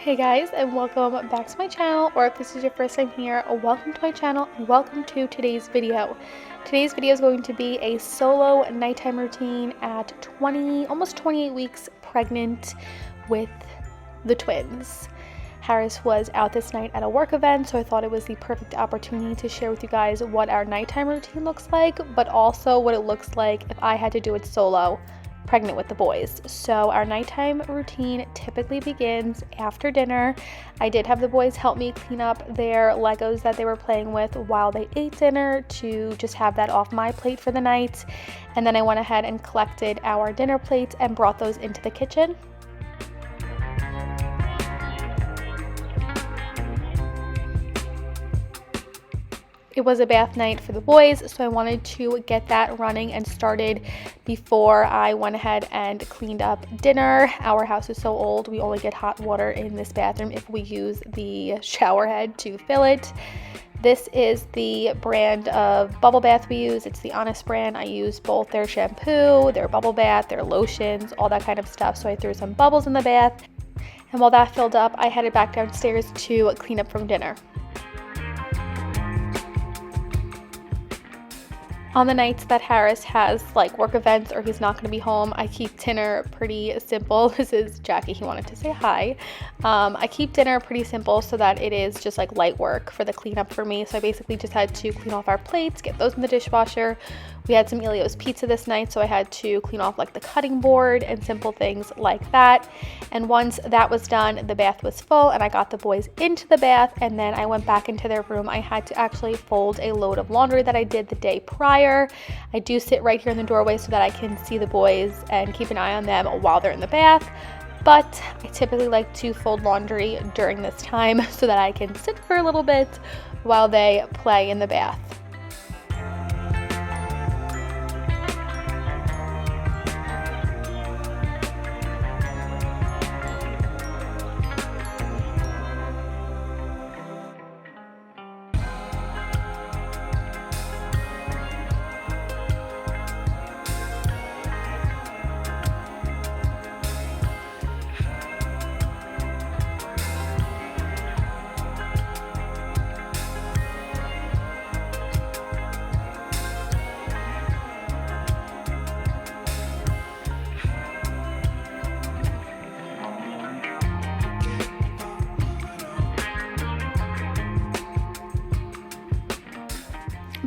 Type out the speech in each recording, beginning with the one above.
Hey guys, and welcome back to my channel, or if this is your first time here, welcome to my channel and welcome to today's video. Today's video is going to be a solo nighttime routine at almost 28 weeks pregnant with the twins. Harris was out this night at a work event, so I thought it was the perfect opportunity to share with you guys what our nighttime routine looks like, but also what it looks like if I had to do it solo pregnant with the boys. So our nighttime routine typically begins after dinner. I did have the boys help me clean up their Legos that they were playing with while they ate dinner to just have that off my plate for the night. And then I went ahead and collected our dinner plates and brought those into the kitchen. It was a bath night for the boys, so I wanted to get that running and started before I went ahead and cleaned up dinner. Our house is so old, we only get hot water in this bathroom if we use the shower head to fill it. This is the brand of bubble bath we use. It's the Honest brand. I use both their shampoo, their bubble bath, their lotions, all that kind of stuff. So I threw some bubbles in the bath, and while that filled up, I headed back downstairs to clean up from dinner. On the nights that Harris has like work events or he's not going to be home, I keep dinner pretty simple. This is Jackie, he wanted to say hi. I keep dinner pretty simple so that it is just like light work for the cleanup for me. So I basically just had to clean off our plates, get those in the dishwasher. We had some Elio's pizza this night, so I had to clean off like the cutting board and simple things like that. And once that was done, the bath was full and I got the boys into the bath, and then I went back into their room. I had to actually fold a load of laundry that I did the day prior. I do sit right here in the doorway so that I can see the boys and keep an eye on them while they're in the bath. But I typically like to fold laundry during this time so that I can sit for a little bit while they play in the bath.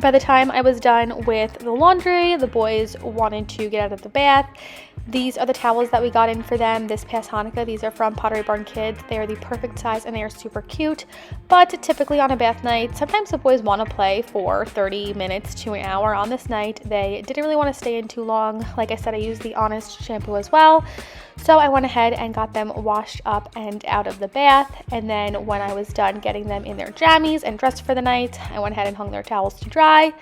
By the time I was done with the laundry, the boys wanted to get out of the bath. These are the towels that we got in for them this past Hanukkah. These are from Pottery Barn Kids. They are the perfect size and they are super cute. But typically on a bath night, sometimes the boys want to play for 30 minutes to an hour. On this night, they didn't really want to stay in too long. Like I said, I used the Honest shampoo as well. So I went ahead and got them washed up and out of the bath. And then when I was done getting them in their jammies and dressed for the night, I went ahead and hung their towels to dry.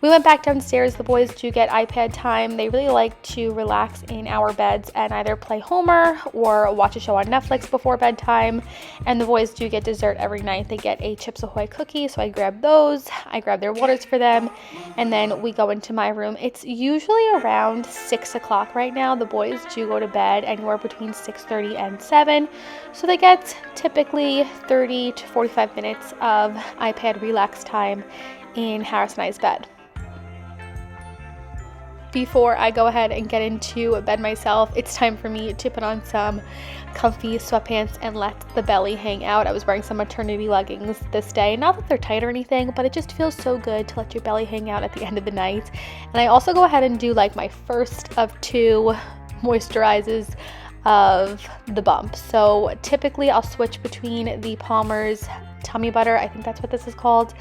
We went back downstairs. The boys do get iPad time. They really like to relax in our beds and either play Homer or watch a show on Netflix before bedtime. And the boys do get dessert every night. They get a Chips Ahoy cookie, so I grab those. I grab their waters for them, and then we go into my room. It's usually around 6 o'clock right now. The boys do go to bed anywhere between 6:30 and 7, so they get typically 30 to 45 minutes of iPad relax time in Harris and I's bed. Before I go ahead and get into bed myself, it's time for me to put on some comfy sweatpants and let the belly hang out. I was wearing some maternity leggings this day. Not that they're tight or anything, but it just feels so good to let your belly hang out at the end of the night. And I also go ahead and do like my first of 2 moisturizes of the bump. So typically I'll switch between the Palmer's tummy butter, I think that's what this is called,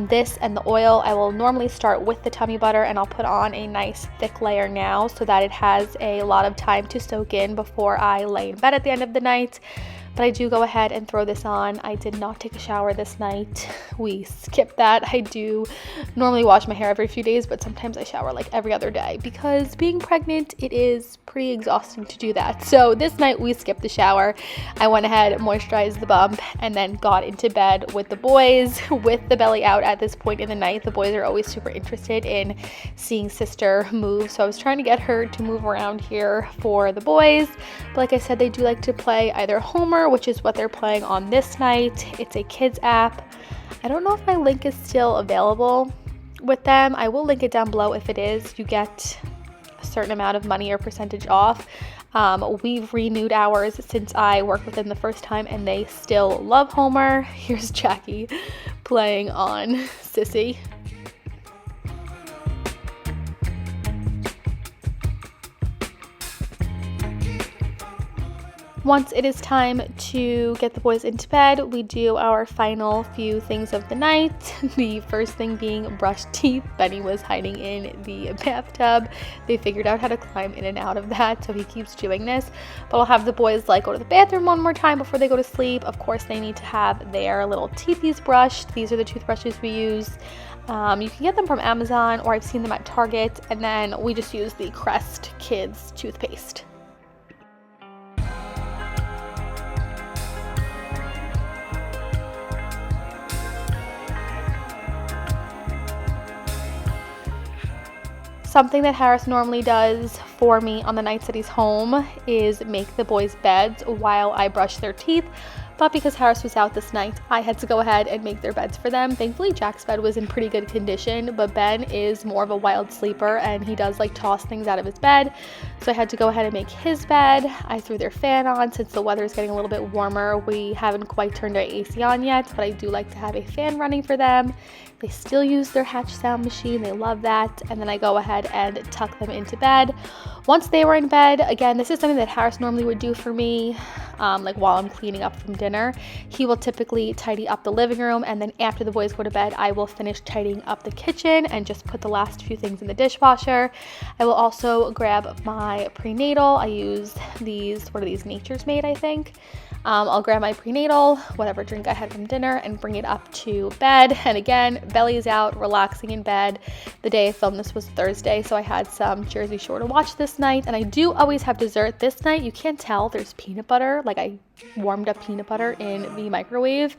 this and the oil. I will normally start with the tummy butter and I'll put on a nice thick layer now so that it has a lot of time to soak in before I lay in bed at the end of the night. But I do go ahead and throw this on. I did not take a shower this night. We skipped that. I do normally wash my hair every few days, but sometimes I shower like every other day because being pregnant, it is pretty exhausting to do that. So this night we skipped the shower. I went ahead, moisturized the bump, and then got into bed with the boys with the belly out at this point in the night. The boys are always super interested in seeing sister move, so I was trying to get her to move around here for the boys. But like I said, they do like to play either Homer Homer, which is what they're playing on this night. It's a kids app. I don't know if my link is still available with them. I will link it down below if it is. You get a certain amount of money or percentage off. We've renewed ours since I worked with them the first time, and they still love Homer. Here's Jackie playing on Sissy. Once it is time to get the boys into bed, we do our final few things of the night. The first thing being brush teeth. Benny was hiding in the bathtub. They figured out how to climb in and out of that, so he keeps doing this. But I'll have the boys go to the bathroom one more time before they go to sleep. Of course, they need to have their little teethies brushed. These are the toothbrushes we use. You can get them from Amazon, or I've seen them at Target, and then we just use the Crest Kids toothpaste. Something that Harris normally does for me on the nights that he's home is make the boys' beds while I brush their teeth. But because Harris was out this night, I had to go ahead and make their beds for them. Thankfully, Jack's bed was in pretty good condition, but Ben is more of a wild sleeper, and he does toss things out of his bed. So I had to go ahead and make his bed. I threw their fan on since the weather is getting a little bit warmer. We haven't quite turned our AC on yet, but I do like to have a fan running for them. They still use their Hatch sound machine. They love that. And then I go ahead and tuck them into bed. Once they were in bed, again, this is something that Harris normally would do for me, while I'm cleaning up from dinner. He will typically tidy up the living room, and then after the boys go to bed, I will finish tidying up the kitchen and just put the last few things in the dishwasher. I will also grab my prenatal. I use these, what are these, Nature's Made, I think. I'll grab my prenatal, whatever drink I had from dinner, and bring it up to bed. And again, belly's out, relaxing in bed. The day I filmed this was Thursday, so I had some Jersey Shore to watch this night. And I do always have dessert this night. You can't tell, there's peanut butter. I warmed up peanut butter in the microwave.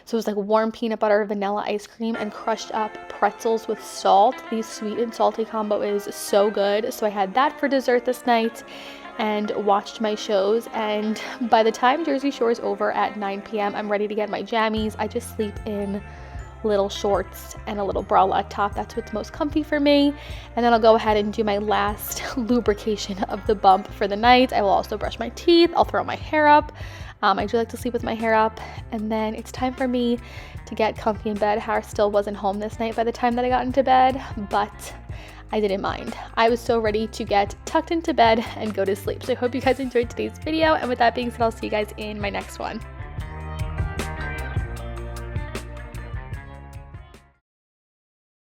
So it was warm peanut butter, vanilla ice cream, and crushed up pretzels with salt. The sweet and salty combo is so good. So I had that for dessert this night and watched my shows. And by the time Jersey Shore is over at 9 p.m., I'm ready to get my jammies. I just sleep in little shorts and a little bralette top. That's what's most comfy for me. And then I'll go ahead and do my last lubrication of the bump for the night. I will also brush my teeth. I'll throw my hair up. I do like to sleep with my hair up. And then it's time for me to get comfy in bed. Harris still wasn't home this night by the time that I got into bed, but I didn't mind. I was so ready to get tucked into bed and go to sleep. So I hope you guys enjoyed today's video. And with that being said, I'll see you guys in my next one.